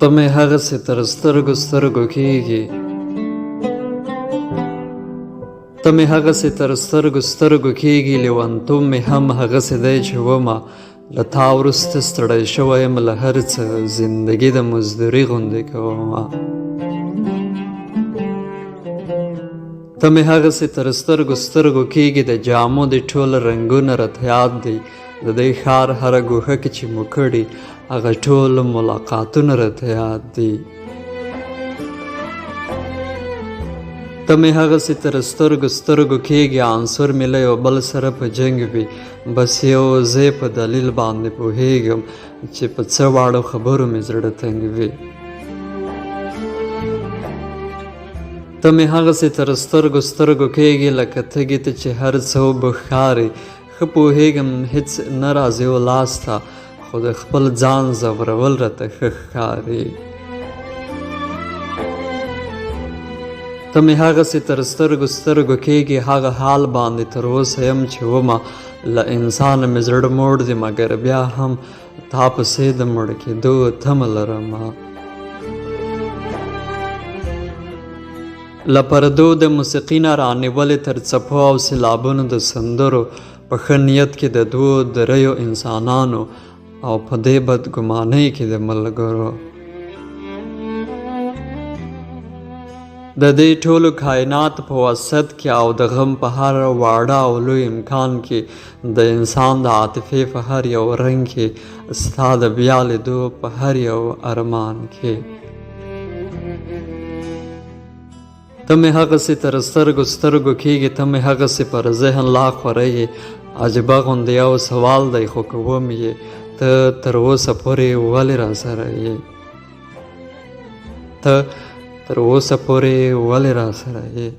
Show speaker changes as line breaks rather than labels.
ته مې هغسې تر سترګو سترګو کېږې، ته مې هغسې تر سترګو سترګو کېږې، لیونتوب مې هم هغسې دی چې ومه له تا وروسته ستړی شوی یم له هر څه، زندګي د مزدوري غوندې کومه. ته مې هغسې تر سترګو سترګو کېږې، د جامو د ټول رنګونه راته یاد دی، د دې ښار هره ګوښه کې چې مو کړي هغه ټول ملاقاتونه راته یاد دي. ته مې هغسې تر سترګو سترګو کېږې، عنصر مې له یو بل سره په جنګ وي، بس یو زه په دلیل باندې پوهېږم چې په څه واړو خبرو مې زړه تنګ وي. ته مې هغسې تر سترګو سترګو کېږې، لکه تږي ته چې هر څه وبه ښکاري، ښه پوهېږم هېڅ نه راځي و لاس ته، خو د خپل ځان ځورول راته ښه ښکاري. ته مې هغسې تر سترګو سترګو کېږې، هغه حال باندې تر اوسه یم چې ومه له انسانه مې زړه موړ دی، مګر بیا هم تا پسې د مړ کېدو تمه لرمه. له پردو د موسیقي نه رانیولې تر څپو او سیلابونو د سندرو، په ښه نیت کې د دوو دریو انسانانو او په دې بدګمانۍ کې د ملګرو. د دې ټولو کائنات په وسط کې او د غم په هر واړه او لوی امکان کې، د انسان د عاطفې په هر یو رنګ کې، ستا د بیا لیدو په هر یو ارمان کې. ته مې هغسې تر سترګو سترګو کېږې، ته مې هغسې پر ذهن لا خورېږې. عجیبه غوندې یو سوال دی خو کوم یې، ته تر اوسه پورې ولې راسره یې؟ ته تر اوسه پورې ولې راسره یې؟